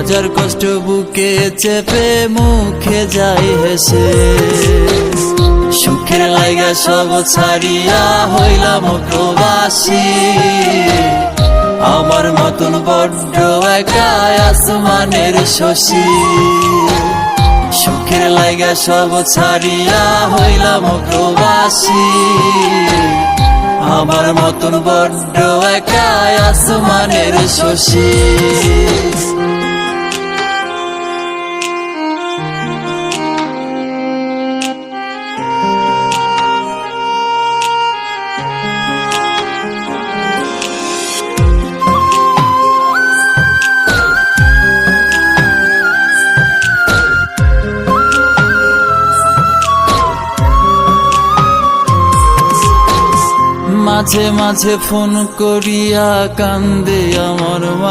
হাজার কষ্ট বুকে চেপে মুখে যাই হেসে। সুখের লাইগা সব ছাড়িয়া হইলাম প্রবাসী, আমার মতন বড্ড একা আসমানের শশী। সুখের লাইগা সব ছাড়িয়া হইলাম প্রবাসী, আমার মতন বড্ড একা আসমানের শশী। মাঝে মাঝে ফোন করিয়া কান্দে আমার মা।